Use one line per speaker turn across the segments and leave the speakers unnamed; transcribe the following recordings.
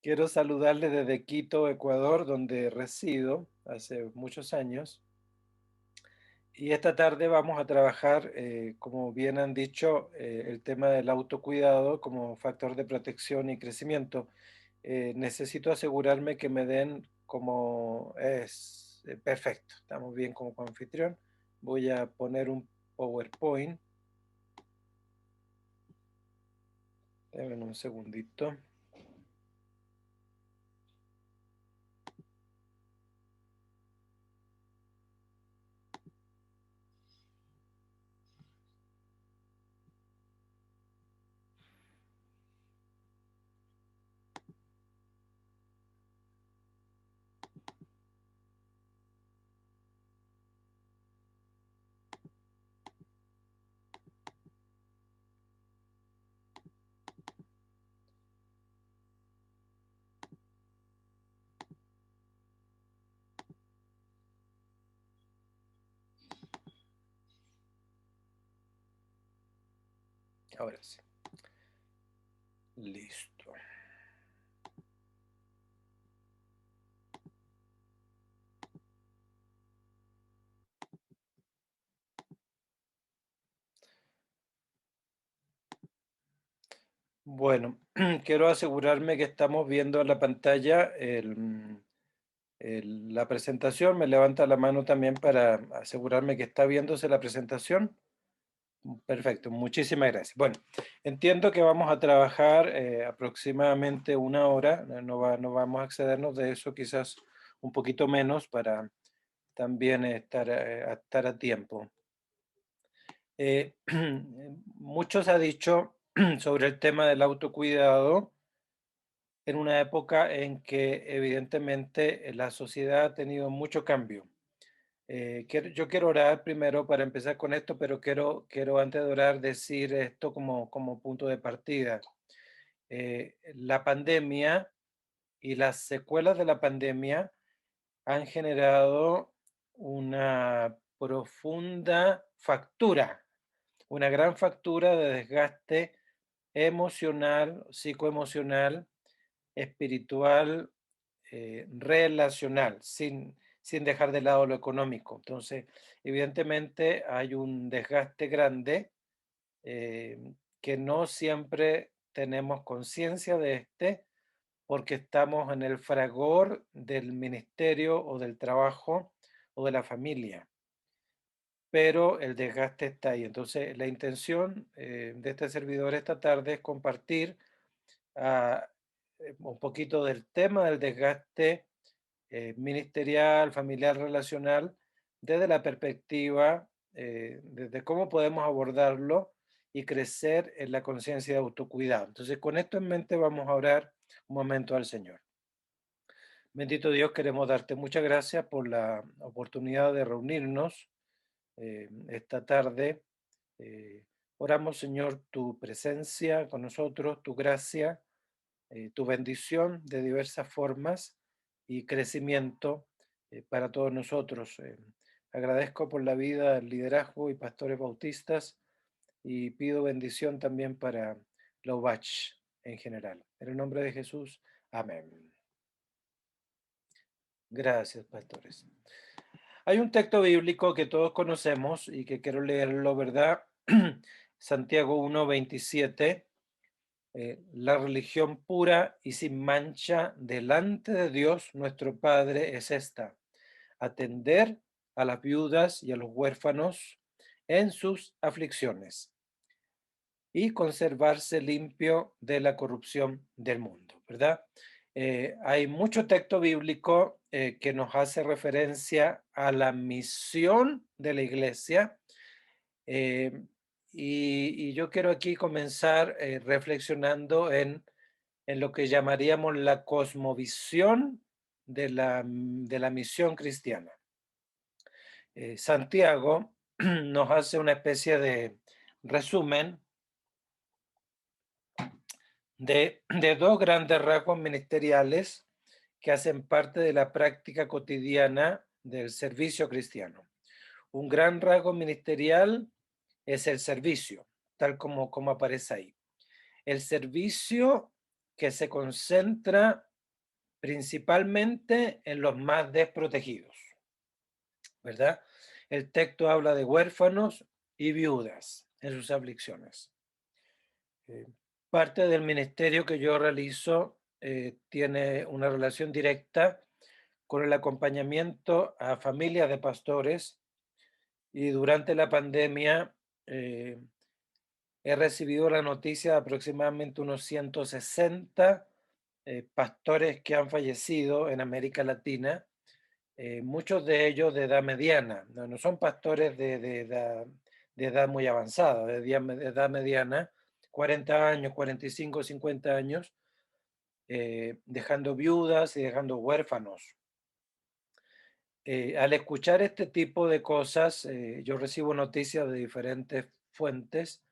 Quiero saludarles desde Quito, Ecuador, donde resido hace muchos años. Y esta tarde vamos a trabajar, como bien han dicho, el tema del autocuidado como factor de protección y crecimiento. Necesito asegurarme que me den como es perfecto. Estamos bien como anfitrión. Voy a poner un PowerPoint. Denme un segundito. Ahora sí. Listo. Bueno, quiero asegurarme que estamos viendo en la pantalla la presentación. Me levanta la mano también para asegurarme que está viéndose la presentación. Perfecto, muchísimas gracias. Bueno, entiendo que vamos a trabajar aproximadamente una hora. No vamos a excedernos de eso, quizás un poquito menos para también estar a tiempo. Mucho se ha dicho sobre el tema del autocuidado en una época en que evidentemente la sociedad ha tenido mucho cambio. Yo quiero orar primero para empezar con esto, pero quiero antes de orar decir esto como punto de partida. La pandemia y las secuelas de la pandemia han generado una profunda factura, una gran factura de desgaste emocional, psicoemocional, espiritual, relacional, sin dejar de lado lo económico. Entonces, evidentemente hay un desgaste grande eh, que no siempre tenemos conciencia de porque estamos en el fragor del ministerio o del trabajo o de la familia, pero el desgaste está ahí. Entonces, la intención de este servidor esta tarde es compartir ah, un poquito del tema del desgaste ministerial, familiar, relacional, desde la perspectiva, desde cómo podemos abordarlo y crecer en la conciencia de autocuidado. Entonces, con esto en mente vamos a orar un momento al Señor. Bendito Dios, queremos darte muchas gracias por la oportunidad de reunirnos esta tarde. Eh, Oramos, Señor, tu presencia con nosotros, tu gracia, tu bendición de diversas formas y crecimiento para todos nosotros. Agradezco por la vida, el liderazgo y pastores bautistas y pido bendición también para la UBACH en general. En el nombre de Jesús, amén. Gracias, pastores. Hay un texto bíblico que todos conocemos y que quiero leerlo, ¿verdad? Santiago 1:27. La religión pura y sin mancha delante de Dios nuestro Padre es esta: atender a las viudas y a los huérfanos en sus aflicciones y conservarse limpio de la corrupción del mundo, ¿verdad? Hay mucho texto bíblico que nos hace referencia a la misión de la iglesia. eh, y yo quiero aquí comenzar reflexionando en lo que llamaríamos la cosmovisión de la misión cristiana. Santiago nos hace una especie de resumen de dos grandes rasgos ministeriales que hacen parte de la práctica cotidiana del servicio cristiano. Un gran rasgo ministerial es el servicio, tal como aparece ahí. El servicio que se concentra principalmente en los más desprotegidos, ¿verdad? El texto habla de huérfanos y viudas en sus aflicciones. Eh, Parte del ministerio que yo realizo tiene una relación directa con el acompañamiento a familias de pastores y durante la pandemia eh, he recibido la noticia de aproximadamente unos 160 pastores que han fallecido en América Latina, muchos de ellos de edad mediana, no son pastores de edad muy avanzada, de edad mediana, 40 años, 45, 50 años, dejando viudas y dejando huérfanos. Al escuchar este tipo de cosas, yo recibo noticias de diferentes fuentes,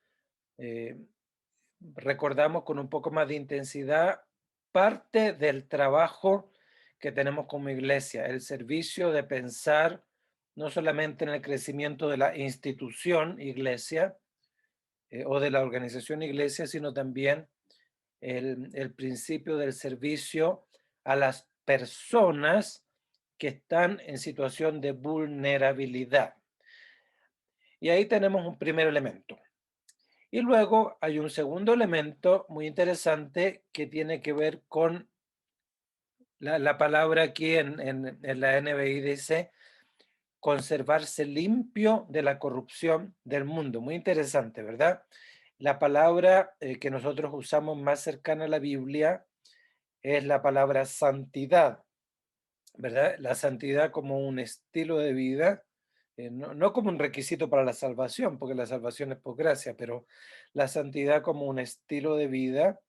eh, recordamos con un poco más de intensidad parte del trabajo que tenemos como iglesia, el servicio de pensar no solamente en el crecimiento de la institución iglesia o de la organización iglesia, sino también el principio del servicio a las personas que están en situación de vulnerabilidad. Y ahí tenemos un primer elemento. Y luego hay un segundo elemento muy interesante que tiene que ver con la palabra aquí en la NBI dice conservarse limpio de la corrupción del mundo. Muy interesante, ¿verdad? La palabra que nosotros usamos más cercana a la Biblia es la palabra santidad, ¿verdad? La santidad como un estilo de vida, no como un requisito para la salvación, porque la salvación es por gracia, pero la santidad como un estilo de vida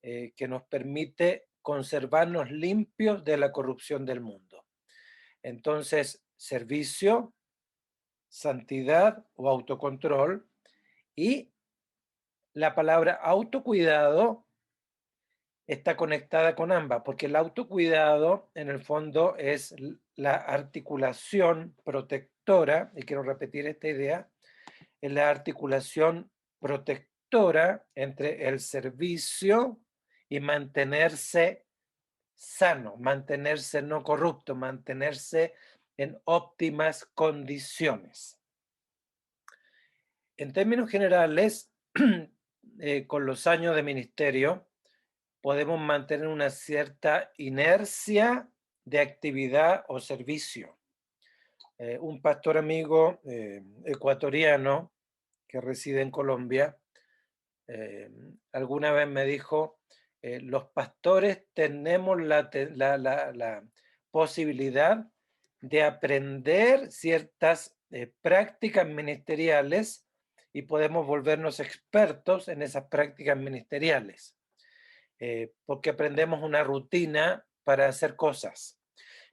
que nos permite conservarnos limpios de la corrupción del mundo. Entonces, servicio, santidad o autocontrol y la palabra autocuidado está conectada con ambas, porque el autocuidado en el fondo es la articulación protectora, y quiero repetir esta idea, es la articulación protectora entre el servicio y mantenerse sano, mantenerse no corrupto, mantenerse en óptimas condiciones. En términos generales, con los años de ministerio, podemos mantener una cierta inercia de actividad o servicio. Un pastor amigo ecuatoriano que reside en Colombia, alguna vez me dijo, los pastores tenemos la posibilidad de aprender ciertas prácticas ministeriales y podemos volvernos expertos en esas prácticas ministeriales, porque aprendemos una rutina para hacer cosas.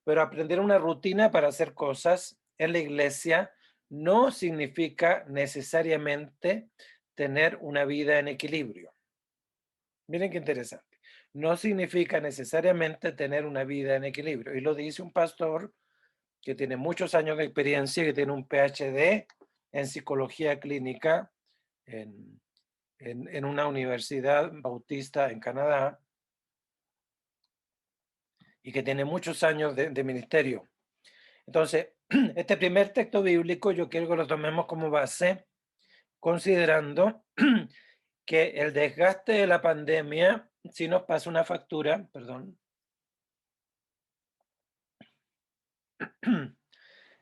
Pero aprender una rutina para hacer cosas en la iglesia no significa necesariamente tener una vida en equilibrio. Miren qué interesante. No significa necesariamente tener una vida en equilibrio. Y lo dice un pastor que tiene muchos años de experiencia, que tiene un PhD en psicología clínica en una universidad bautista en Canadá y que tiene muchos años de ministerio. Entonces, este primer texto bíblico yo quiero que lo tomemos como base, considerando que el desgaste de la pandemia sí nos pasa una factura, perdón,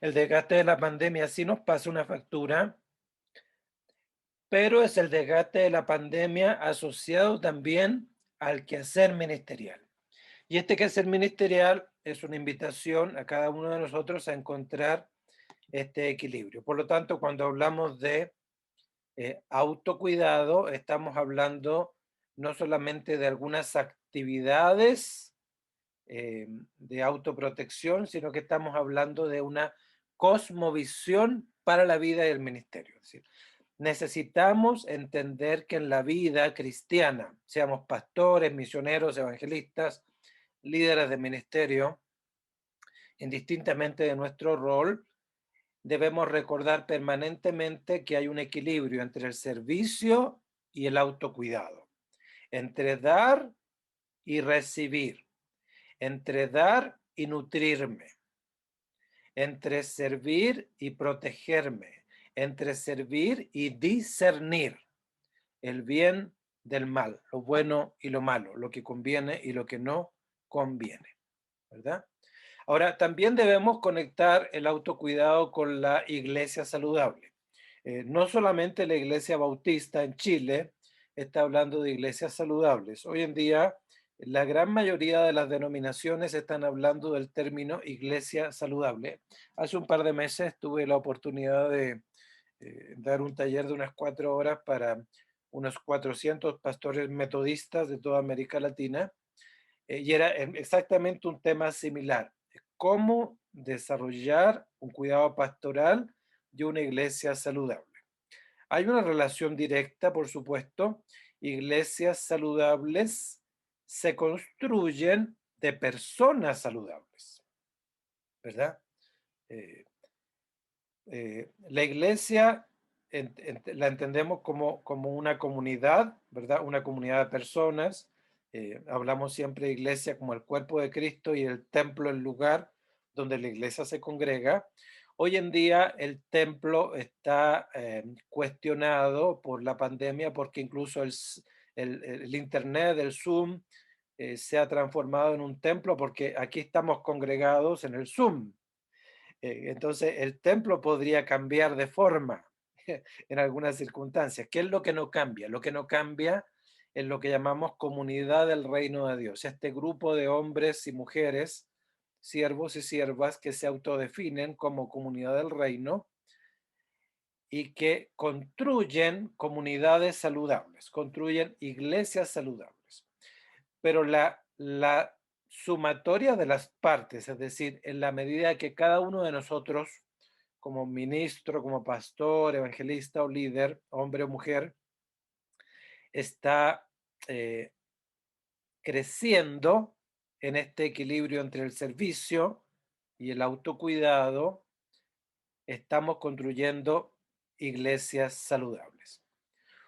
el desgaste de la pandemia sí nos pasa una factura, pero es el desgaste de la pandemia asociado también al quehacer ministerial. Y este quehacer ministerial es una invitación a cada uno de nosotros a encontrar este equilibrio. Por lo tanto, cuando hablamos de autocuidado, estamos hablando no solamente de algunas actividades de autoprotección, sino que estamos hablando de una cosmovisión para la vida y el ministerio. Es decir, necesitamos entender que en la vida cristiana, seamos pastores, misioneros, evangelistas, líderes de ministerio, indistintamente de nuestro rol, debemos recordar permanentemente que hay un equilibrio entre el servicio y el autocuidado, entre dar y recibir, entre dar y nutrirme, entre servir y protegerme, entre servir y discernir el bien del mal, lo bueno y lo malo, lo que conviene y lo que no conviene, ¿verdad? Ahora, también debemos conectar el autocuidado con la iglesia saludable. No solamente la iglesia bautista en Chile está hablando de iglesias saludables. Hoy en día, la gran mayoría de las denominaciones están hablando del término iglesia saludable. Hace un par de meses tuve la oportunidad de dar un taller de unas 4 horas para unos 400 pastores metodistas de toda América Latina, y era exactamente un tema similar: cómo desarrollar un cuidado pastoral de una iglesia saludable. Hay una relación directa, por supuesto. Iglesias saludables se construyen de personas saludables, ¿verdad? Eh, la iglesia la entendemos como una comunidad, ¿verdad? Una comunidad de personas. Hablamos siempre de iglesia como el cuerpo de Cristo y el templo, el lugar donde la iglesia se congrega. Hoy en día el templo está cuestionado por la pandemia, porque incluso el Internet, el Zoom, se ha transformado en un templo, porque aquí estamos congregados en el Zoom. Entonces, el templo podría cambiar de forma en algunas circunstancias. ¿Qué es lo que no cambia? Lo que no cambia es lo que llamamos comunidad del reino de Dios. Este grupo de hombres y mujeres, siervos y siervas, que se autodefinen como comunidad del reino y que construyen comunidades saludables, construyen iglesias saludables. Pero la sumatoria de las partes, es decir, en la medida que cada uno de nosotros, como ministro, como pastor, evangelista o líder, hombre o mujer, está eh, creciendo en este equilibrio entre el servicio y el autocuidado, estamos construyendo iglesias saludables.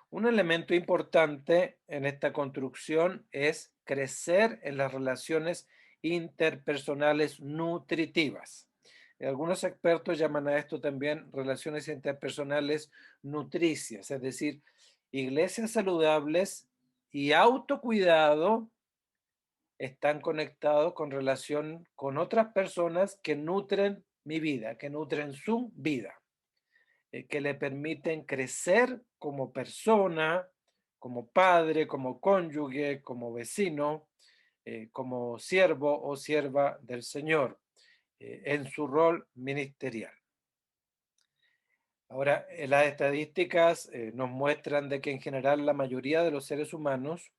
Un elemento importante en esta construcción es crecer en las relaciones interpersonales nutritivas. Algunos expertos llaman a esto también relaciones interpersonales nutricias, es decir, iglesias saludables y autocuidado están conectados con relación con otras personas que nutren mi vida, que nutren su vida, que le permiten crecer como persona, como padre, como cónyuge, como vecino, como siervo o sierva del Señor, en su rol ministerial. Ahora, las estadísticas nos muestran de que en general la mayoría de los seres humanos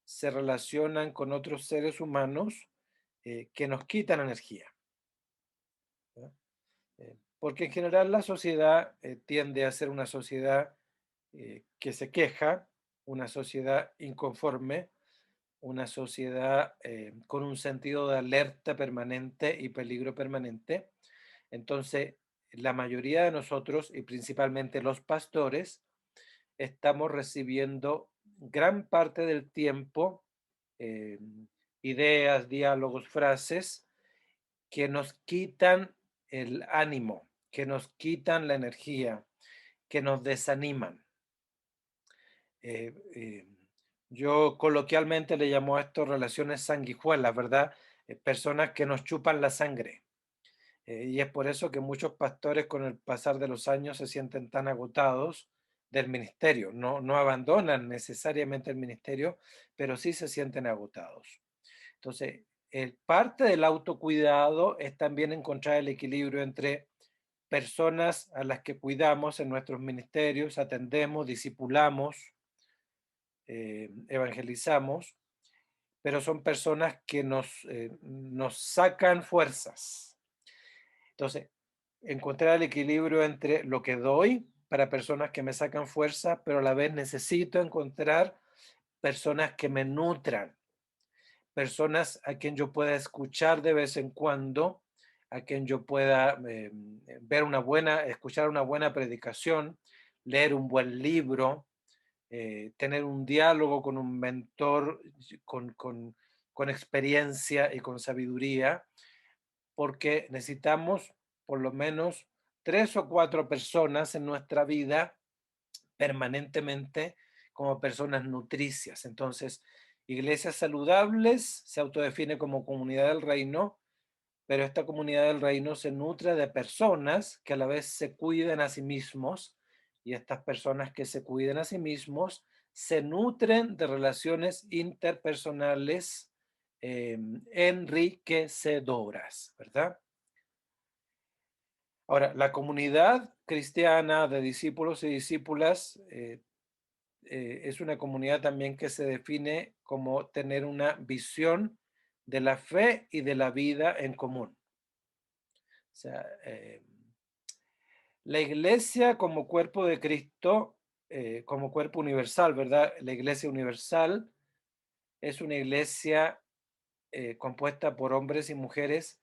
se relacionan con otros seres humanos que nos quitan energía, ¿verdad? Porque en general la sociedad tiende a ser una sociedad que se queja, una sociedad inconforme, una sociedad con un sentido de alerta permanente y peligro permanente. Entonces, la mayoría de nosotros, y principalmente los pastores, estamos recibiendo gran parte del tiempo eh, ideas, diálogos, frases que nos quitan el ánimo, que nos quitan la energía, que nos desaniman. Eh, eh, yo coloquialmente le llamo a esto relaciones sanguijuelas, ¿verdad? Personas que nos chupan la sangre. Y es por eso que muchos pastores con el pasar de los años se sienten tan agotados del ministerio. No, no abandonan necesariamente el ministerio, pero sí se sienten agotados. Entonces, parte del autocuidado es también encontrar el equilibrio entre personas a las que cuidamos en nuestros ministerios, atendemos, discipulamos, evangelizamos, pero son personas que nos sacan fuerzas. Entonces, encontrar el equilibrio entre lo que doy para personas que me sacan fuerza, pero a la vez necesito encontrar personas que me nutran, personas a quien yo pueda escuchar de vez en cuando, a quien yo pueda escuchar una buena predicación, leer un buen libro, tener un diálogo con un mentor, con, con, con experiencia y con sabiduría, porque necesitamos por lo menos 3 o 4 personas en nuestra vida permanentemente como personas nutricias. Entonces, iglesias saludables se autodefine como comunidad del reino, pero esta comunidad del reino se nutre de personas que a la vez se cuiden a sí mismos, y estas personas que se cuiden a sí mismos se nutren de relaciones interpersonales enriquecedoras, ¿verdad? Ahora, la comunidad cristiana de discípulos y discípulas es una comunidad también que se define como tener una visión de la fe y de la vida en común. O sea, la iglesia como cuerpo de Cristo, como cuerpo universal, ¿verdad? La iglesia universal es una iglesia compuesta por hombres y mujeres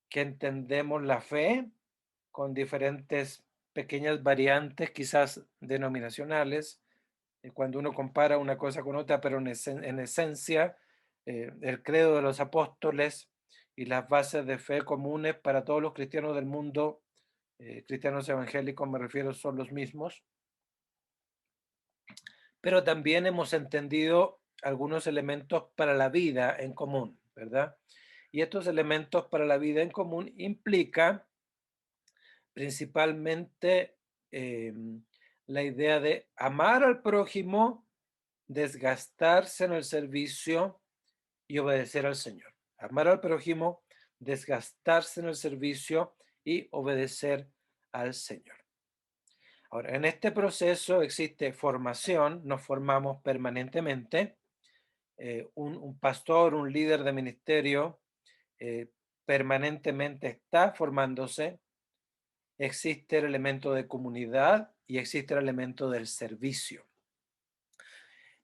que entendemos la fe con diferentes pequeñas variantes, quizás denominacionales, cuando uno compara una cosa con otra, pero en esencia, el credo de los apóstoles y las bases de fe comunes para todos los cristianos del mundo, cristianos evangélicos me refiero, son los mismos, pero también hemos entendido algunos elementos para la vida en común, ¿verdad? Y estos elementos para la vida en común implican principalmente la idea de amar al prójimo, desgastarse en el servicio y obedecer al Señor. Amar al prójimo, desgastarse en el servicio y obedecer al Señor. Ahora, en este proceso existe formación, nos formamos permanentemente. Un pastor, un líder de ministerio, eh, permanentemente está formándose. Existe el elemento de comunidad y existe el elemento del servicio.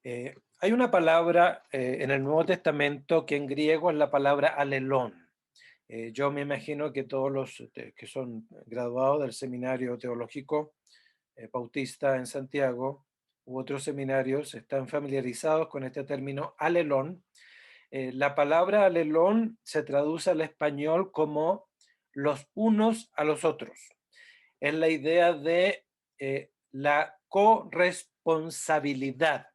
Hay una palabra en el Nuevo Testamento que en griego es la palabra alelón. Yo me imagino que todos los que son graduados del seminario teológico Bautista en Santiago u otros seminarios están familiarizados con este término alelón. La palabra alelón se traduce al español como los unos a los otros. Es la idea de la corresponsabilidad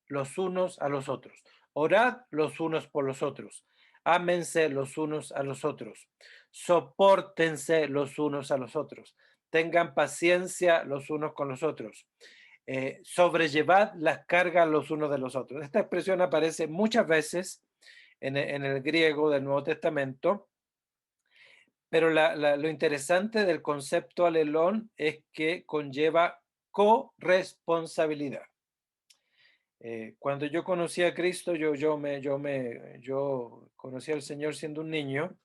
los unos a los otros. Orad los unos por los otros. Ámense los unos a los otros. Sopórtense los unos a los otros. Tengan paciencia los unos con los otros. Sobrellevad las cargas los unos de los otros. Esta expresión aparece muchas veces en el griego del Nuevo Testamento, pero lo interesante del concepto alelón es que conlleva corresponsabilidad. Cuando yo conocí a Cristo, yo conocí al Señor siendo un niño.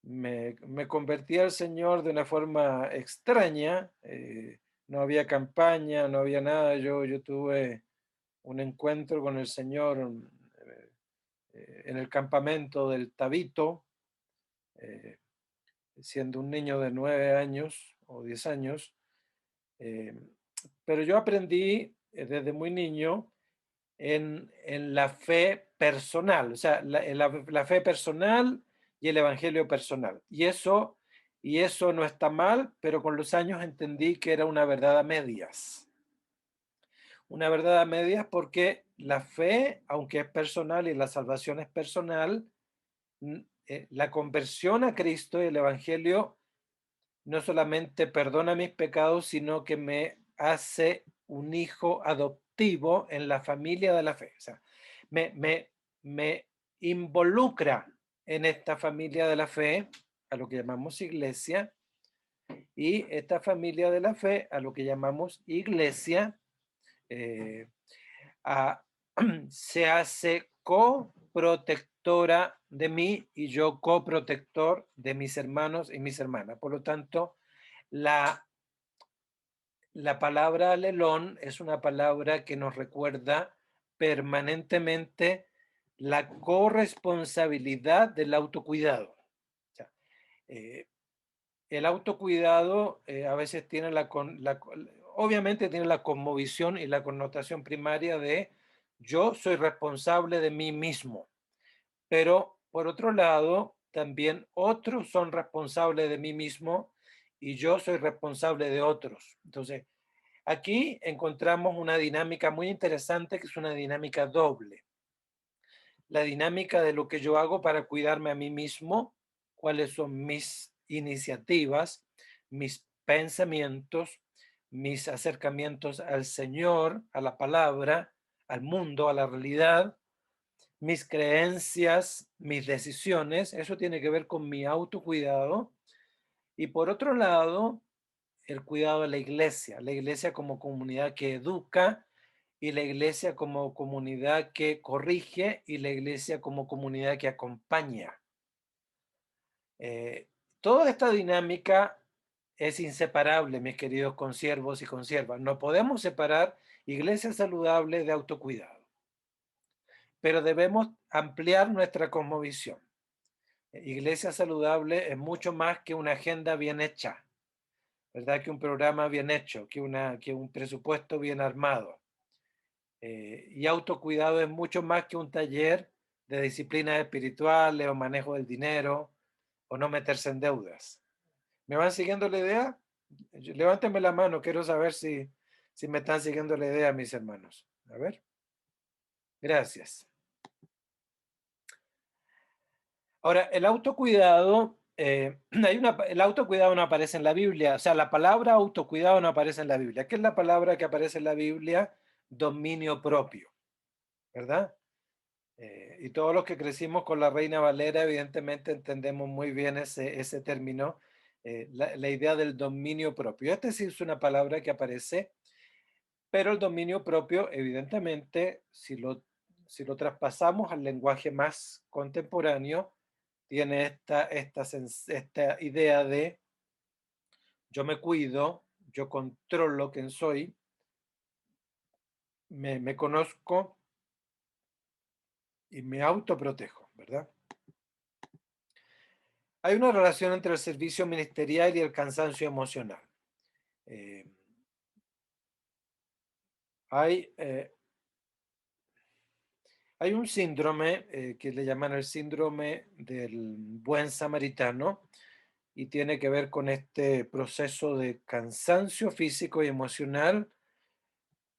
Me convertí al Señor de una forma extraña. No había campaña, no había nada. Yo tuve un encuentro con el Señor en el campamento del Tabito, eh, siendo un niño de 9 años o 10 años. eh, pero yo aprendí desde muy niño en la fe personal, o sea, la fe personal y el evangelio personal. Y eso no está mal, pero con los años entendí que era una verdad a medias. Una verdad a medias porque la fe, aunque es personal y la salvación es personal, la conversión a Cristo y el evangelio no solamente perdona mis pecados, sino que me hace un hijo adoptivo en la familia de la fe. O sea, me involucra en esta familia de la fe, a lo que llamamos iglesia, y esta familia de la fe, a lo que llamamos iglesia, eh, a- se hace coprotectora de mí y yo coprotector de mis hermanos y mis hermanas. Por lo tanto, la, la palabra alelón es una palabra que nos recuerda permanentemente la corresponsabilidad del autocuidado. O sea, eh, el autocuidado a veces tiene obviamente tiene la conmovisión y la connotación primaria Yo soy responsable de mí mismo, pero por otro lado, también otros son responsables de mí mismo y yo soy responsable de otros. Entonces, aquí encontramos una dinámica muy interesante que es una dinámica doble. La dinámica de lo que yo hago para cuidarme a mí mismo, cuáles son mis iniciativas, mis pensamientos, mis acercamientos al Señor, a la palabra, al mundo, a la realidad, mis creencias, mis decisiones, eso tiene que ver con mi autocuidado. Y por otro lado, el cuidado de la iglesia como comunidad que educa y la iglesia como comunidad que corrige y la iglesia como comunidad que acompaña. Eh, Toda esta dinámica es inseparable, mis queridos consiervos y consiervas. No podemos separar iglesia saludable de autocuidado, pero debemos ampliar nuestra cosmovisión. Iglesia saludable es mucho más que una agenda bien hecha, ¿verdad? Que un programa bien hecho, que un presupuesto bien armado. Y autocuidado es mucho más que un taller de disciplinas espirituales o manejo del dinero o no meterse en deudas. ¿Me van siguiendo la idea? Levánteme la mano, quiero saber si me están siguiendo la idea, mis hermanos. A ver, gracias. Ahora, el autocuidado, el autocuidado no aparece en la Biblia, o sea, la palabra autocuidado no aparece en la Biblia. ¿Qué es la palabra que aparece en la Biblia? Dominio propio, ¿verdad? Y todos los que crecimos con la Reina Valera, evidentemente entendemos muy bien ese término, la idea del dominio propio. Este sí es una palabra que aparece, pero el dominio propio, evidentemente, si lo traspasamos al lenguaje más contemporáneo, tiene esta idea de yo me cuido, yo controlo quién soy, me conozco y me autoprotejo, ¿verdad? Hay una relación entre el servicio ministerial y el cansancio emocional. Eh, hay, eh, hay un síndrome que le llaman el síndrome del buen samaritano y tiene que ver con este proceso de cansancio físico y emocional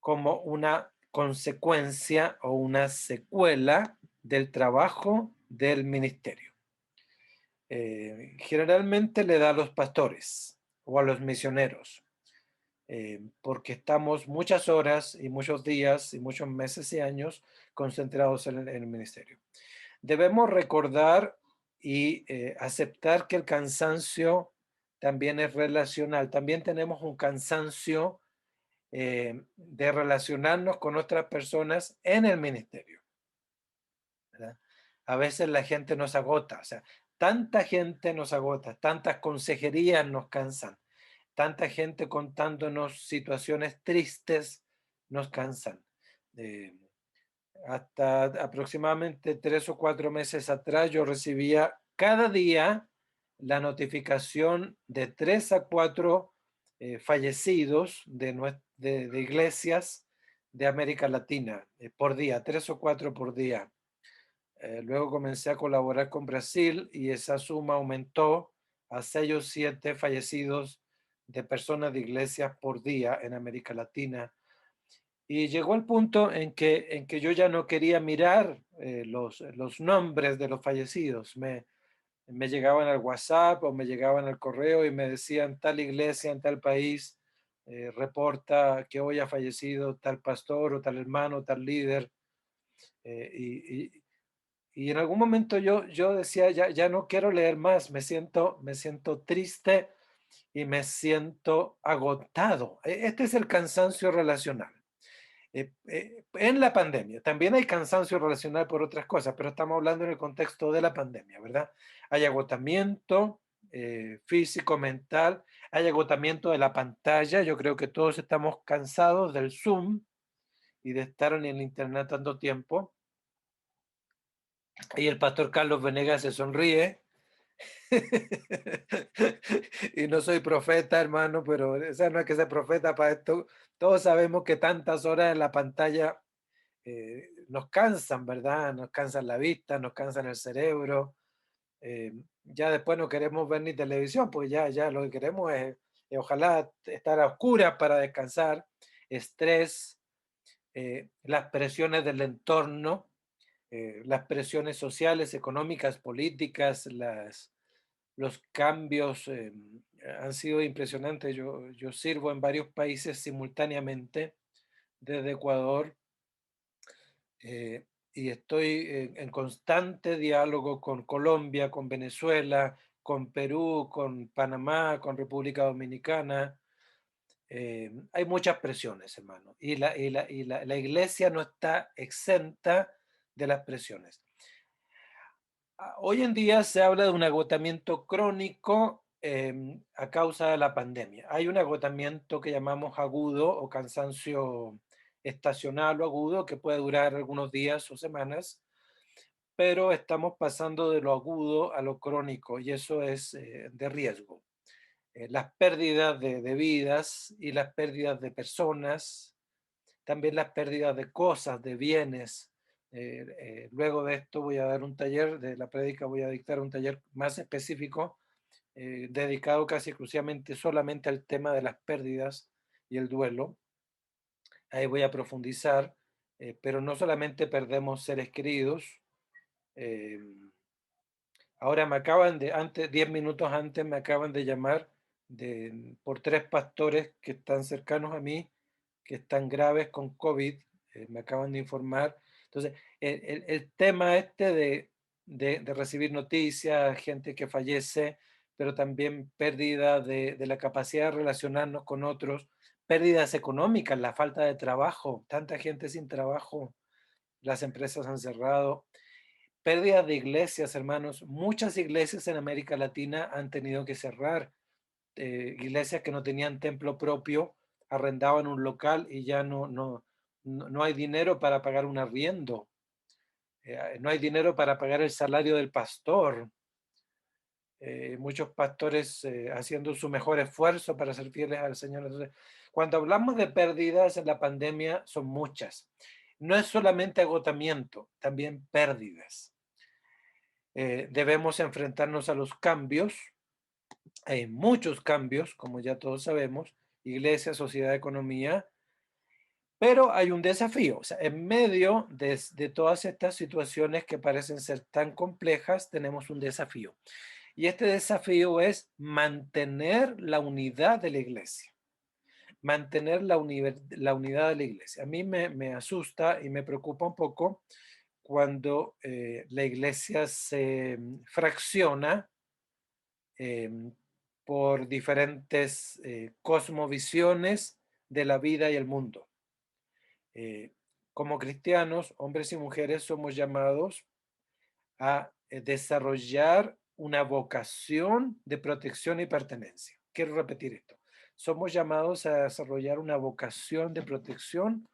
como una consecuencia o una secuela del trabajo del ministerio. Generalmente le da a los pastores o a los misioneros, porque estamos muchas horas y muchos días y muchos meses y años concentrados en el ministerio. Debemos recordar y aceptar que el cansancio también es relacional. También tenemos un cansancio de relacionarnos con otras personas en el ministerio, ¿verdad? A veces la gente nos agota, o sea, tanta gente nos agota, tantas consejerías nos cansan, tanta gente contándonos situaciones tristes nos cansan. Eh, Hasta aproximadamente 3 o 4 meses atrás yo recibía cada día la notificación de 3 a 4 fallecidos de iglesias de América Latina por día, 3 o 4 por día. Luego comencé a colaborar con Brasil y esa suma aumentó a 6 o 7 fallecidos de personas de iglesias por día en América Latina. Y llegó el punto en que yo ya no quería mirar los nombres de los fallecidos. Me llegaban al WhatsApp o me llegaban al correo y me decían tal iglesia en tal país reporta que hoy ha fallecido tal pastor o tal hermano, tal líder. eh, y, y- y en algún momento yo decía, ya no quiero leer más, me siento triste y me siento agotado. Este es el cansancio relacional. En la pandemia. También hay cansancio relacional por otras cosas, pero estamos hablando en el contexto de la pandemia, ¿verdad? Hay agotamiento físico, mental, hay agotamiento de la pantalla. Yo creo que todos estamos cansados del Zoom y de estar en el Internet tanto tiempo. Y el pastor Carlos Venegas se sonríe. Y no soy profeta, hermano, pero o sea, no es que sea profeta para esto. Todos sabemos que tantas horas en la pantalla nos cansan, ¿verdad? Nos cansan la vista, nos cansan el cerebro. Ya después no queremos ver ni televisión, pues ya lo que queremos es, ojalá estar a oscuras para descansar, estrés, las presiones del entorno, las presiones sociales, económicas, políticas, los cambios han sido impresionantes. Yo sirvo en varios países simultáneamente, desde Ecuador, eh, y estoy en constante diálogo con Colombia, con Venezuela, con Perú, con Panamá, con República Dominicana. Hay muchas presiones, hermano, y la iglesia no está exenta de las presiones. Hoy en día se habla de un agotamiento crónico a causa de la pandemia. Hay un agotamiento que llamamos agudo o cansancio estacional o agudo que puede durar algunos días o semanas, pero estamos pasando de lo agudo a lo crónico y eso es de riesgo. Las pérdidas de vidas y las pérdidas de personas, también las pérdidas de cosas, de bienes. Luego de esto voy a dar un taller, de la prédica voy a dictar un taller más específico, dedicado casi exclusivamente solamente al tema de las pérdidas y el duelo. Ahí voy a profundizar, pero no solamente perdemos seres queridos. eh, Ahora me acaban de, antes, 10 minutos antes, me acaban de llamar por 3 pastores que están cercanos a mí, que están graves con COVID, me acaban de informar. Entonces, el tema este de recibir noticias, gente que fallece, pero también pérdida de la capacidad de relacionarnos con otros, pérdidas económicas, la falta de trabajo, tanta gente sin trabajo, las empresas han cerrado. Pérdida de iglesias, hermanos. Muchas iglesias en América Latina han tenido que cerrar. Iglesias que no tenían templo propio, arrendaban un local y ya no hay dinero para pagar un arriendo. No hay dinero para pagar el salario del pastor. Muchos pastores haciendo su mejor esfuerzo para ser fieles al Señor. Entonces, cuando hablamos de pérdidas en la pandemia, son muchas. No es solamente agotamiento, también pérdidas. Debemos enfrentarnos a los cambios. Hay muchos cambios, como ya todos sabemos, iglesia, sociedad, economía, pero hay un desafío. O sea, en medio de todas estas situaciones que parecen ser tan complejas, tenemos un desafío. Y este desafío es mantener la unidad de la iglesia, mantener la unidad de la iglesia. A mí me asusta y me preocupa un poco cuando la iglesia se fracciona em, por diferentes cosmovisiones de la vida y el mundo. Eh, como cristianos, hombres y mujeres, somos llamados a desarrollar una vocación de protección y pertenencia. Quiero repetir esto. Somos llamados a desarrollar una vocación de protección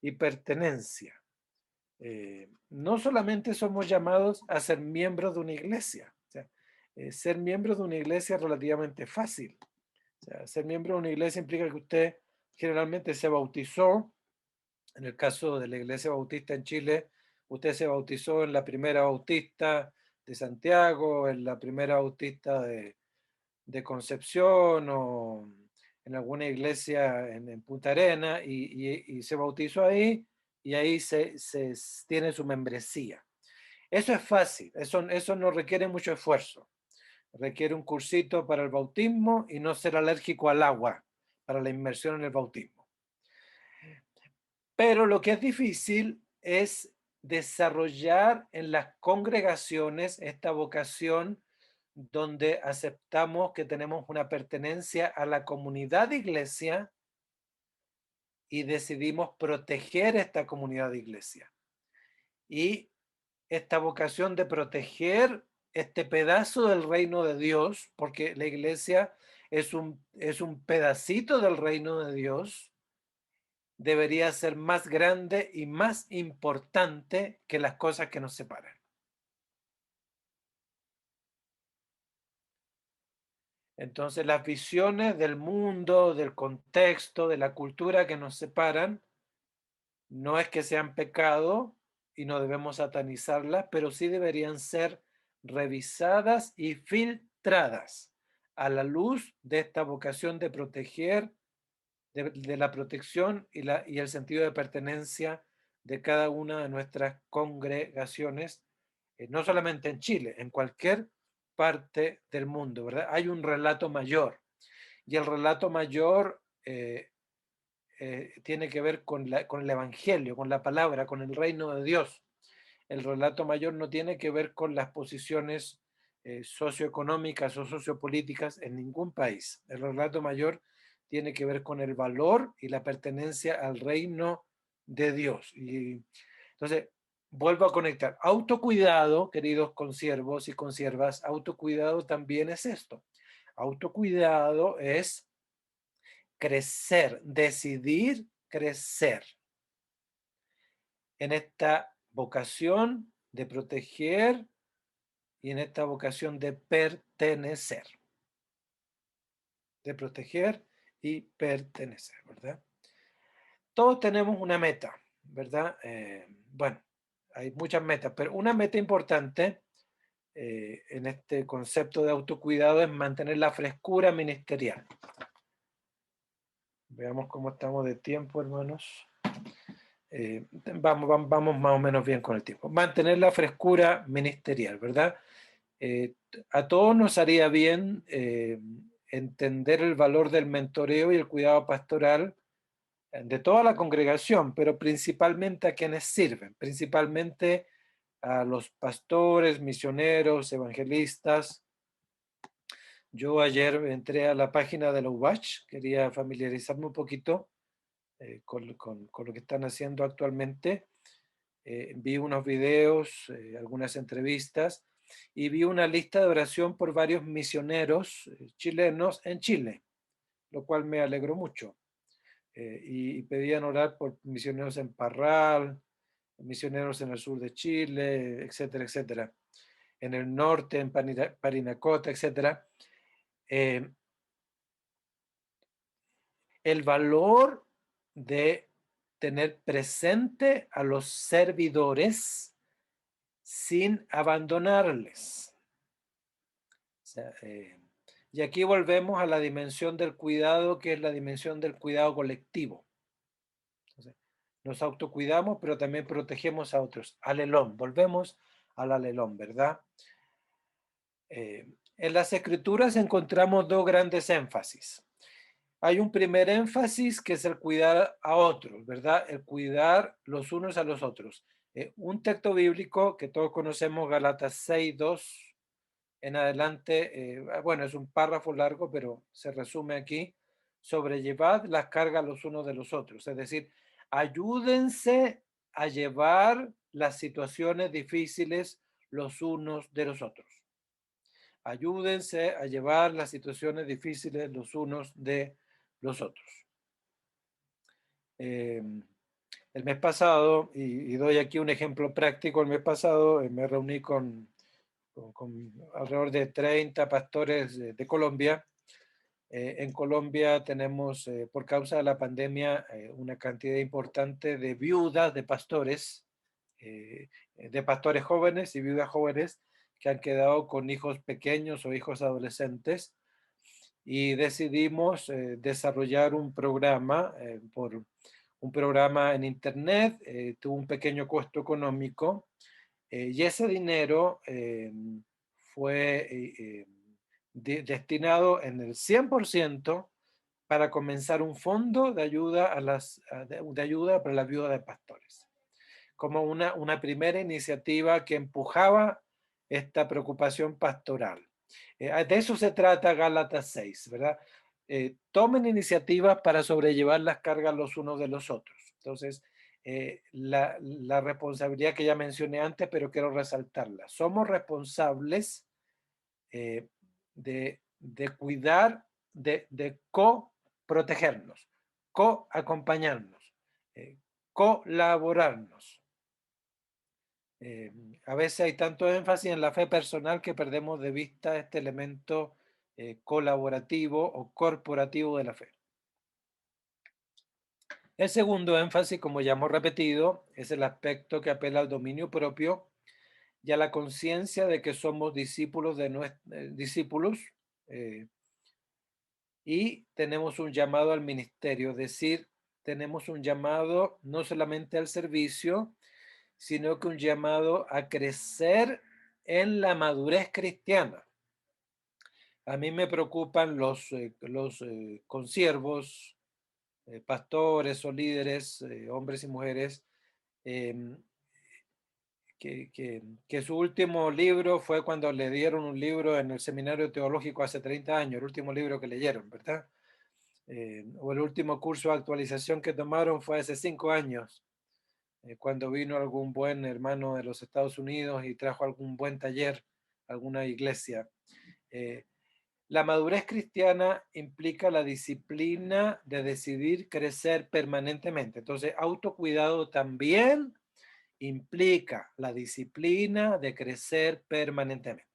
y pertenencia. No solamente somos llamados a ser miembros de una iglesia. O sea, ser miembro de una iglesia es relativamente fácil. O sea, ser miembro de una iglesia implica que usted generalmente se bautizó. En el caso de la Iglesia Bautista en Chile, usted se bautizó en la Primera Bautista de Santiago, en la Primera Bautista de Concepción o en alguna iglesia en Punta Arena y se bautizó ahí y ahí tiene su membresía. Eso es fácil, eso no requiere mucho esfuerzo. Requiere un cursito para el bautismo y no ser alérgico al agua para la inmersión en el bautismo. Pero lo que es difícil es desarrollar en las congregaciones esta vocación donde aceptamos que tenemos una pertenencia a la comunidad de iglesia y decidimos proteger esta comunidad de iglesia. Y esta vocación de proteger este pedazo del reino de Dios, porque la iglesia es un pedacito del reino de Dios, debería ser más grande y más importante que las cosas que nos separan. Entonces, las visiones del mundo, del contexto, de la cultura que nos separan, No es que sean pecado y no debemos satanizarlas, pero sí deberían ser revisadas y filtradas a la luz de esta vocación de proteger, de la protección y el sentido de pertenencia de cada una de nuestras congregaciones, no solamente en Chile, en cualquier parte del mundo, ¿verdad? Hay un relato mayor y el relato mayor tiene que ver con el Evangelio, con la palabra, con el reino de Dios. El relato mayor no tiene que ver con las posiciones socioeconómicas o sociopolíticas en ningún país. El relato mayor tiene que ver con el valor y la pertenencia al reino de Dios. Y entonces, vuelvo a conectar. Autocuidado, queridos consiervos y consiervas, autocuidado también es esto. Autocuidado es crecer, decidir crecer en esta vocación de proteger y en esta vocación de pertenecer, de proteger y pertenecer, ¿verdad? Todos tenemos una meta, ¿verdad? Bueno, hay muchas metas, pero una meta importante en este concepto de autocuidado es mantener la frescura ministerial. Veamos cómo estamos de tiempo, hermanos. Vamos más o menos bien con el tiempo. Mantener la frescura ministerial, ¿verdad? A todos nos haría bien entender el valor del mentoreo y el cuidado pastoral de toda la congregación, pero principalmente a quienes sirven, principalmente a los pastores, misioneros, evangelistas. Yo ayer entré a la página de la UBACH, quería familiarizarme un poquito con lo que están haciendo actualmente. Vi unos videos, algunas entrevistas y vi una lista de oración por varios misioneros chilenos en Chile, lo cual me alegró mucho. Y pedían orar por misioneros en Parral, misioneros en el sur de Chile, etcétera, etcétera. En el norte, en Parinacota, etcétera. Eh, el valor de tener presente a los servidores sin abandonarles. O sea, y aquí volvemos a la dimensión del cuidado, que es la dimensión del cuidado colectivo. Entonces, nos autocuidamos, pero también protegemos a otros. Alelón, volvemos al alelón, ¿verdad? En las escrituras encontramos dos grandes énfasis. Hay un primer énfasis que es el cuidar a otros, ¿verdad? El cuidar los unos a los otros. Un texto bíblico que todos conocemos, Galatas 6:2 en adelante, bueno, es un párrafo largo, pero se resume aquí, sobrellevad las cargas los unos de los otros, es decir, ayúdense a llevar las situaciones difíciles los unos de los otros. Ayúdense a llevar las situaciones difíciles los unos de los otros. El mes pasado, y doy aquí un ejemplo práctico, el mes pasado me reuní con alrededor de 30 pastores de Colombia. En Colombia tenemos, por causa de la pandemia, una cantidad importante de viudas de pastores jóvenes y viudas jóvenes que han quedado con hijos pequeños o hijos adolescentes y decidimos desarrollar un programa un programa en internet, tuvo un pequeño costo económico y ese dinero fue destinado en el 100% para comenzar un fondo de ayuda, de ayuda para la viuda de pastores, como una primera iniciativa que empujaba esta preocupación pastoral. De eso se trata Gálatas 6, ¿verdad? Tomen iniciativas para sobrellevar las cargas los unos de los otros. Entonces, la responsabilidad que ya mencioné antes, pero quiero resaltarla. Somos responsables eh, de cuidar, de co-protegernos, co-acompañarnos, colaborarnos. A veces hay tanto énfasis en la fe personal que perdemos de vista este elemento colaborativo o corporativo de la fe. El segundo énfasis, como ya hemos repetido, es el aspecto que apela al dominio propio y a la conciencia de que somos discípulos discípulos, eh, y tenemos un llamado al ministerio, es decir, tenemos un llamado no solamente al servicio, sino que un llamado a crecer en la madurez cristiana. A mí me preocupan los consiervos, pastores o líderes, hombres y mujeres, em, que su último libro fue cuando le dieron un libro en el seminario teológico hace 30 años, el último libro que leyeron, ¿verdad? O el último curso de actualización que tomaron fue hace 5 años, cuando vino algún buen hermano de los Estados Unidos y trajo algún buen taller, alguna iglesia. Eh, la madurez cristiana implica la disciplina de decidir crecer permanentemente. Entonces, autocuidado también implica la disciplina de crecer permanentemente.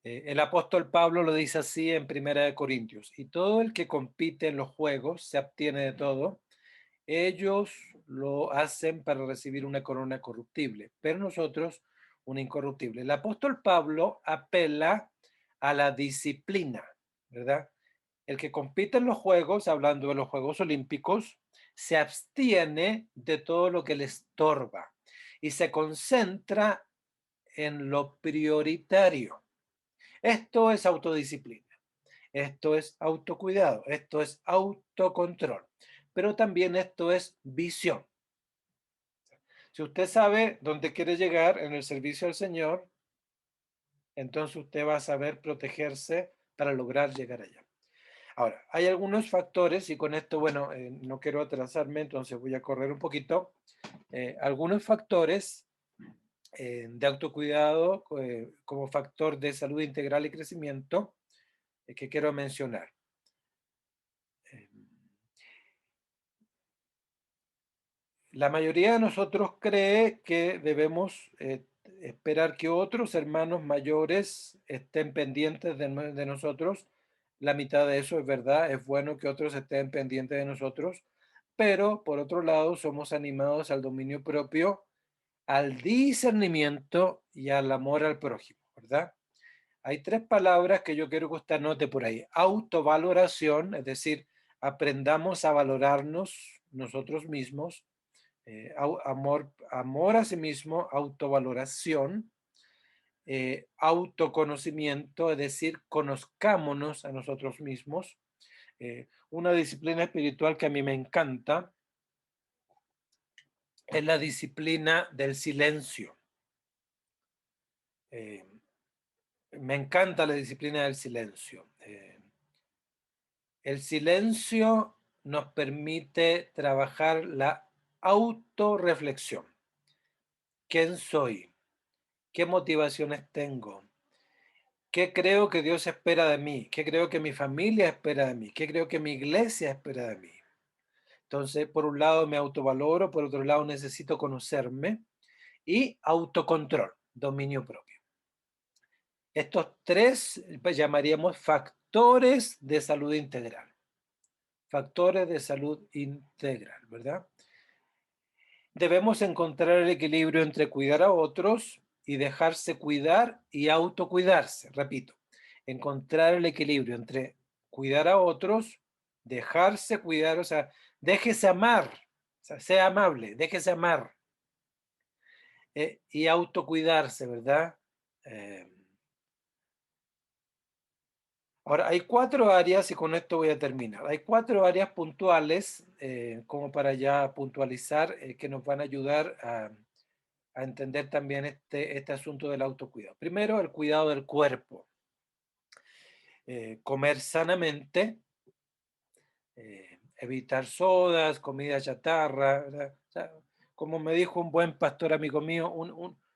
El apóstol Pablo lo dice así en Primera de Corintios: y todo el que compite en los juegos se abstiene de todo. Ellos lo hacen para recibir una corona corruptible, pero nosotros una incorruptible. El apóstol Pablo apela a la disciplina, ¿verdad? El que compite en los juegos, hablando de los Juegos Olímpicos, se abstiene de todo lo que le estorba y se concentra en lo prioritario. Esto es autodisciplina, esto es autocuidado, esto es autocontrol, pero también esto es visión. Si usted sabe dónde quiere llegar en el servicio al Señor, entonces usted va a saber protegerse para lograr llegar allá. Ahora, hay algunos factores, y con esto, bueno, no quiero atrasarme, entonces voy a correr un poquito. Algunos factores de autocuidado como factor de salud integral y crecimiento que quiero mencionar. Eh, la mayoría de nosotros cree que debemos esperar que otros hermanos mayores estén pendientes de nosotros. La mitad de eso es verdad, es bueno que otros estén pendientes de nosotros, pero por otro lado somos animados al dominio propio, al discernimiento y al amor al prójimo, ¿verdad? Hay tres palabras que yo quiero que usted anote por ahí: autovaloración, es decir, aprendamos a valorarnos nosotros mismos; amor a sí mismo, autovaloración; autoconocimiento, es decir, conozcámonos a nosotros mismos. Una disciplina espiritual que a mí me encanta es la disciplina del silencio. Eh, Me encanta la disciplina del silencio. El silencio nos permite trabajar la autorreflexión. ¿Quién soy? ¿Qué motivaciones tengo? ¿Qué creo que Dios espera de mí? ¿Qué creo que mi familia espera de mí? ¿Qué creo que mi iglesia espera de mí? Entonces, por un lado me autovaloro, por otro lado necesito conocerme, y autocontrol, dominio propio. Estos tres pues, llamaríamos factores de salud integral. Factores de salud integral, ¿verdad? Debemos encontrar el equilibrio entre cuidar a otros y dejarse cuidar y autocuidarse. Repito, encontrar el equilibrio entre cuidar a otros, dejarse cuidar, o sea, déjese amar, o sea, sea amable, déjese amar, y autocuidarse, ¿verdad? Eh, Ahora, hay cuatro áreas, y con esto voy a terminar. Hay cuatro áreas puntuales, como para ya puntualizar, que nos van a ayudar a entender también este asunto del autocuidado. Primero, el cuidado del cuerpo. Comer sanamente, evitar sodas, comida chatarra, ¿verdad? O sea, como me dijo un buen pastor amigo mío,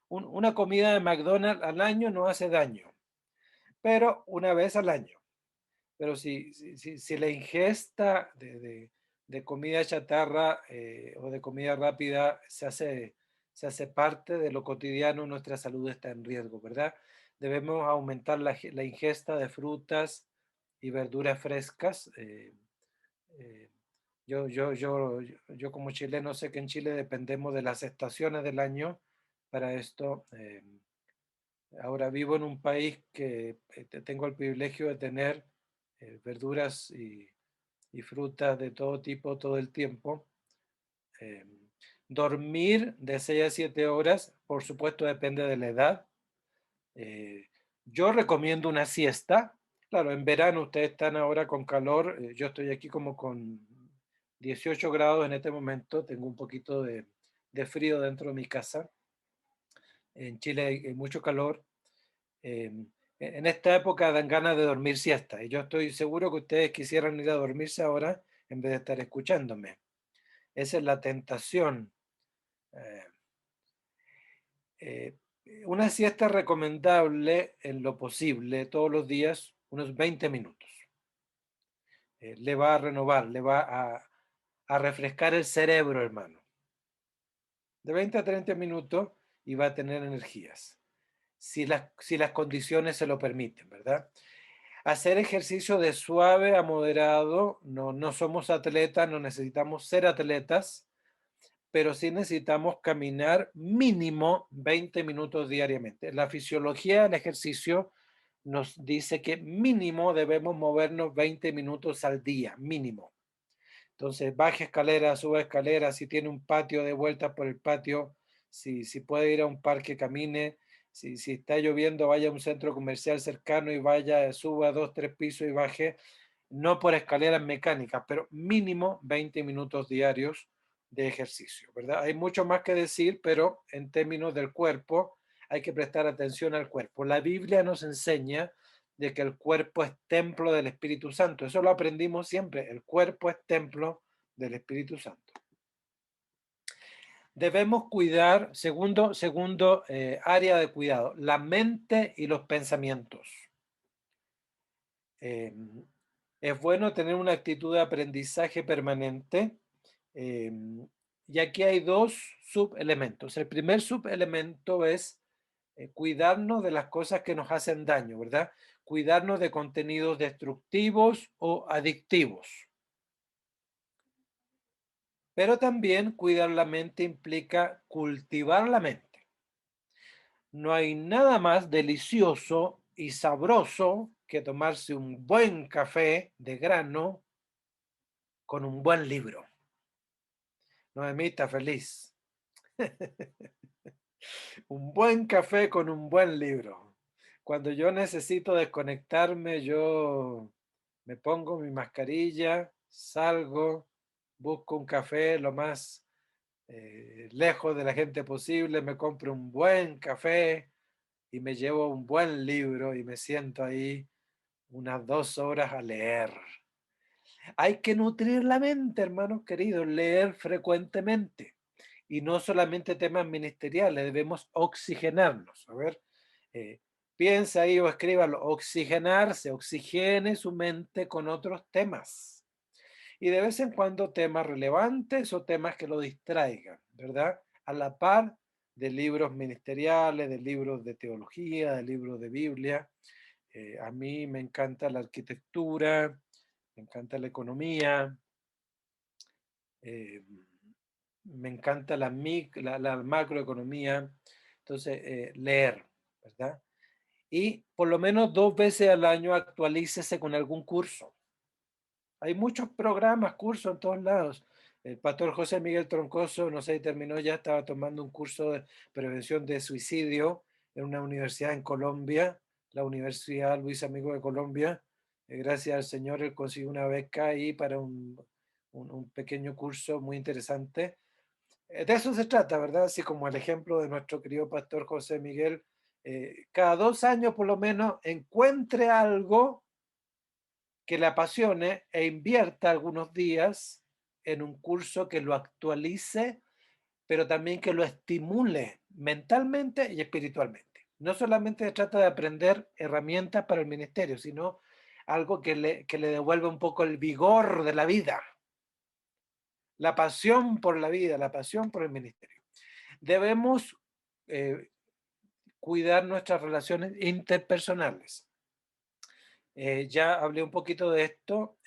una comida de McDonald's al año no hace daño, pero una vez al año. Pero si la ingesta de comida chatarra o de comida rápida se hace parte de lo cotidiano, nuestra salud está en riesgo, ¿verdad? Debemos aumentar la ingesta de frutas y verduras frescas. Eh, Yo como chileno sé que en Chile dependemos de las estaciones del año para esto. Ahora vivo en un país que tengo el privilegio de tener verduras y frutas de todo tipo todo el tiempo. Eh, Dormir de 6 a 7 horas, por supuesto, depende de la edad. Eh, yo recomiendo una siesta. Claro, en verano ustedes están ahora con calor. Yo estoy aquí como con 18 grados en este momento. Tengo un poquito de frío dentro de mi casa. En Chile hay mucho calor. Eh, en esta época dan ganas de dormir siesta. Y yo estoy seguro que ustedes quisieran ir a dormirse ahora en vez de estar escuchándome. Esa es la tentación. Eh, eh, una siesta recomendable en lo posible todos los días, unos 20 minutos. Le va a renovar, le va a refrescar el cerebro, hermano. De 20 a 30 minutos y va a tener energías, si las condiciones se lo permiten, ¿verdad? Hacer ejercicio de suave a moderado, no somos atletas, no necesitamos ser atletas, pero sí necesitamos caminar mínimo 20 minutos diariamente. La fisiología del ejercicio nos dice que mínimo debemos movernos 20 minutos al día, mínimo. Entonces, baje escaleras, suba escaleras, si tiene un patio, de vueltas por el patio, si puede ir a un parque, camine, si está lloviendo, vaya a un centro comercial cercano y vaya, suba 2, 3 pisos y baje, no por escaleras mecánicas, pero mínimo 20 minutos diarios de ejercicio, ¿verdad? Hay mucho más que decir, pero en términos del cuerpo hay que prestar atención al cuerpo. La Biblia nos enseña de que el cuerpo es templo del Espíritu Santo. Eso lo aprendimos siempre. El cuerpo es templo del Espíritu Santo. Debemos cuidar, segundo área de cuidado, la mente y los pensamientos. Eh, es bueno tener una actitud de aprendizaje permanente. eh, y aquí hay dos subelementos. El primer subelemento es cuidarnos de las cosas que nos hacen daño, ¿verdad? Cuidarnos de contenidos destructivos o adictivos. Pero también cuidar la mente implica cultivar la mente. No hay nada más delicioso y sabroso que tomarse un buen café de grano con un buen libro. Noemí está feliz. Un buen café con un buen libro. Cuando yo necesito desconectarme, yo me pongo mi mascarilla, salgo, busco un café lo más lejos de la gente posible, me compro un buen café y me llevo un buen libro y me siento ahí unas 2 horas a leer. Hay que nutrir la mente, hermanos queridos, leer frecuentemente y no solamente temas ministeriales, debemos oxigenarnos. A ver, eh, piensa ahí o escríbalo, oxigenarse, oxigene su mente con otros temas. Y de vez en cuando temas relevantes o temas que lo distraigan, ¿verdad? A la par de libros ministeriales, de libros de teología, de libros de Biblia. A mí me encanta la arquitectura, me encanta la economía, eh, me encanta la macroeconomía. Entonces, leer, ¿verdad? Y por lo menos 2 veces al año actualícese con algún curso. Hay muchos programas, cursos en todos lados. El pastor José Miguel Troncoso, no sé si terminó ya, estaba tomando un curso de prevención de suicidio en una universidad en Colombia, la Universidad Luis Amigo de Colombia. Gracias al Señor, él consiguió una beca ahí para un pequeño curso muy interesante. De eso se trata, ¿verdad? Así como el ejemplo de nuestro querido pastor José Miguel, cada 2 años por lo menos encuentre algo que le apasione e invierta algunos días en un curso que lo actualice, pero también que lo estimule mentalmente y espiritualmente. No solamente se trata de aprender herramientas para el ministerio, sino algo que le devuelva un poco el vigor de la vida, la pasión por la vida, la pasión por el ministerio. Debemos eh, cuidar nuestras relaciones interpersonales. Ya hablé un poquito de esto.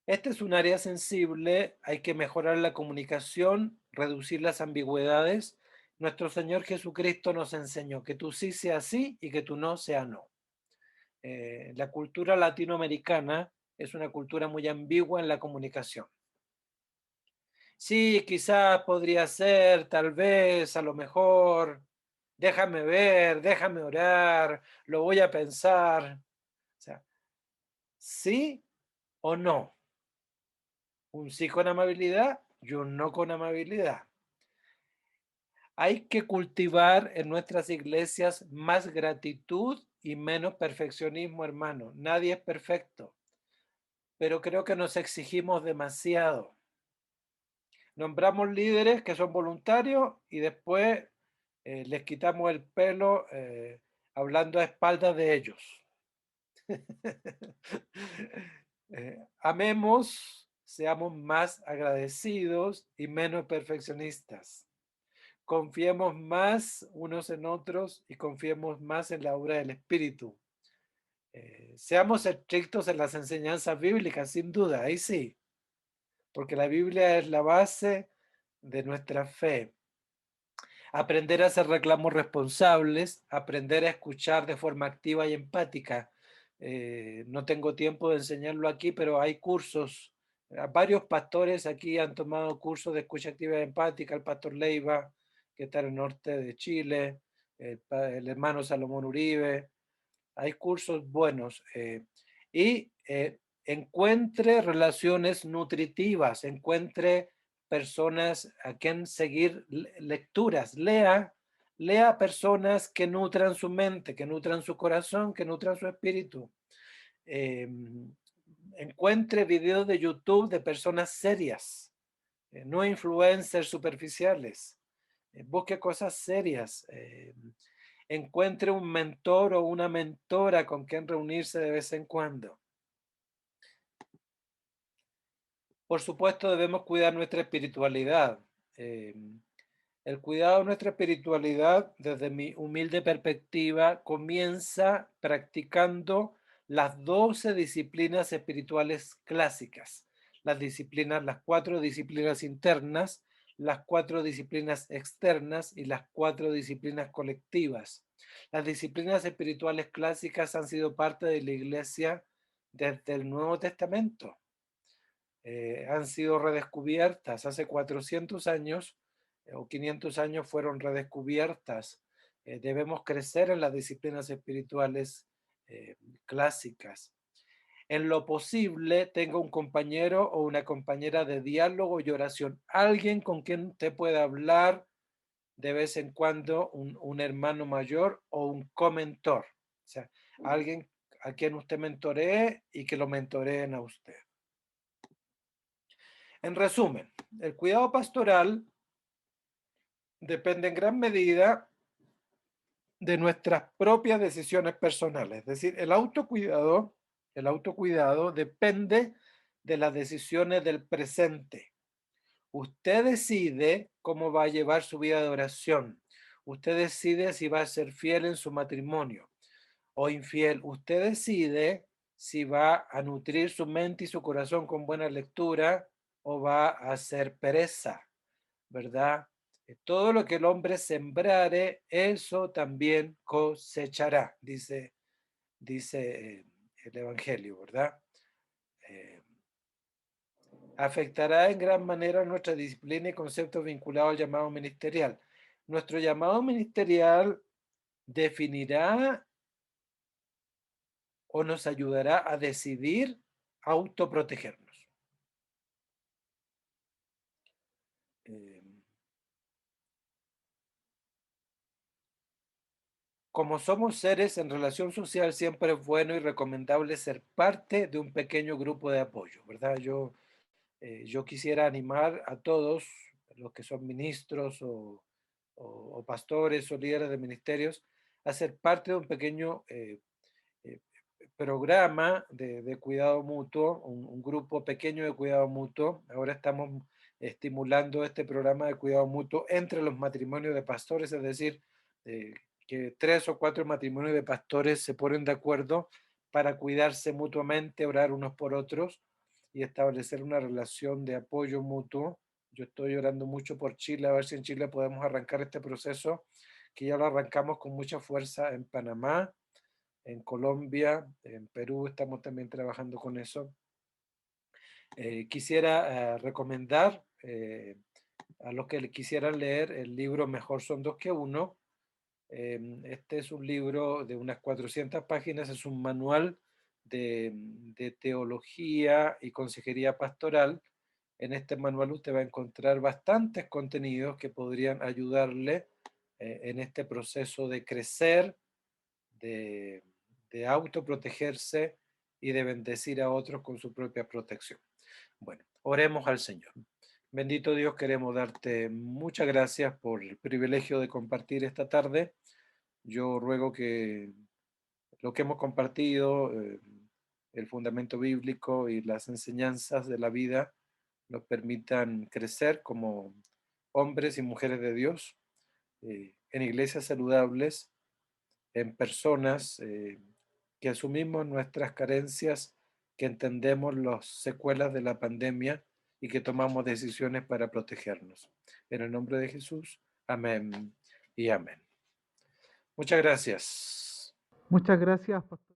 Este es un área sensible, hay que mejorar la comunicación, reducir las ambigüedades. Nuestro Señor Jesucristo nos enseñó que tú sí sea sí y que tú no sea no. La cultura latinoamericana es una cultura muy ambigua en la comunicación. Sí, quizás podría ser, tal vez, a lo mejor, déjame ver, déjame orar, lo voy a pensar. O sea, sí o no. Un sí con amabilidad y un no con amabilidad. Hay que cultivar en nuestras iglesias más gratitud y menos perfeccionismo, hermano. Nadie es perfecto, pero creo que nos exigimos demasiado. Nombramos líderes que son voluntarios y después les quitamos el pelo hablando a espaldas de ellos. Amemos, seamos más agradecidos y menos perfeccionistas. Confiemos más unos en otros y confiemos más en la obra del Espíritu. Seamos estrictos en las enseñanzas bíblicas, sin duda, ahí sí, porque la Biblia es la base de nuestra fe. Aprender a hacer reclamos responsables, aprender a escuchar de forma activa y empática. No tengo tiempo de enseñarlo aquí, pero hay cursos. Varios pastores aquí han tomado cursos de escucha activa y empática. El pastor Leiva, que está en el norte de Chile, el hermano Salomón Uribe. Hay cursos buenos. Y encuentre relaciones nutritivas, encuentre personas a quien seguir lecturas, lea personas que nutran su mente, que nutran su corazón, que nutran su espíritu. Eh, Encuentre videos de YouTube de personas serias, no influencers superficiales. Busque cosas serias. Encuentre un mentor o una mentora con quien reunirse de vez en cuando. Por supuesto, debemos cuidar nuestra espiritualidad. Eh, el cuidado de nuestra espiritualidad, desde mi humilde perspectiva, comienza practicando las 12 disciplinas espirituales clásicas. Las 4 disciplinas internas, las 4 disciplinas externas y las 4 disciplinas colectivas. Las disciplinas espirituales clásicas han sido parte de la Iglesia desde el Nuevo Testamento. Han sido redescubiertas hace 400 años o 500 años fueron redescubiertas. Debemos crecer en las disciplinas espirituales clásicas. En lo posible, tenga un compañero o una compañera de diálogo y oración, alguien con quien usted pueda hablar de vez en cuando, un hermano mayor o un comentor, o sea, alguien a quien usted mentoree y que lo mentoreen a usted. En resumen, el cuidado pastoral depende en gran medida de nuestras propias decisiones personales. Es decir, el autocuidado depende de las decisiones del presente. Usted decide cómo va a llevar su vida de oración. Usted decide si va a ser fiel en su matrimonio o infiel. Usted decide si va a nutrir su mente y su corazón con buena lectura o va a hacer pereza, ¿verdad? Todo lo que el hombre sembrare, eso también cosechará, dice el Evangelio, ¿verdad? Eh, Afectará en gran manera nuestra disciplina y conceptos vinculados al llamado ministerial. Nuestro llamado ministerial definirá o nos ayudará a decidir autoprotegernos. Eh, Como somos seres en relación social, siempre es bueno y recomendable ser parte de un pequeño grupo de apoyo, ¿verdad? Yo quisiera animar a todos los que son ministros o pastores o líderes de ministerios a ser parte de un pequeño eh, programa de cuidado mutuo, un grupo pequeño de cuidado mutuo. Ahora estamos estimulando este programa de cuidado mutuo entre los matrimonios de pastores, es decir, eh, que 3 o 4 matrimonios de pastores se ponen de acuerdo para cuidarse mutuamente, orar unos por otros y establecer una relación de apoyo mutuo. Yo estoy orando mucho por Chile, a ver si en Chile podemos arrancar este proceso, que ya lo arrancamos con mucha fuerza en Panamá, en Colombia, en Perú estamos también trabajando con eso. Quisiera recomendar a los que quisieran leer el libro Mejor son dos que uno. Este es un libro de unas 400 páginas, es un manual de teología y consejería pastoral. En este manual usted va a encontrar bastantes contenidos que podrían ayudarle en este proceso de crecer, de, de autoprotegerse y de bendecir a otros con su propia protección. Bueno, oremos al Señor. Bendito Dios, queremos darte muchas gracias por el privilegio de compartir esta tarde. Yo ruego que lo que hemos compartido, el fundamento bíblico y las enseñanzas de la vida, nos permitan crecer como hombres y mujeres de Dios, en iglesias saludables, en personas que asumimos nuestras carencias, que entendemos las secuelas de la pandemia y que tomamos decisiones para protegernos. En el nombre de Jesús, amén y amén. Muchas gracias.
Muchas gracias, pastor.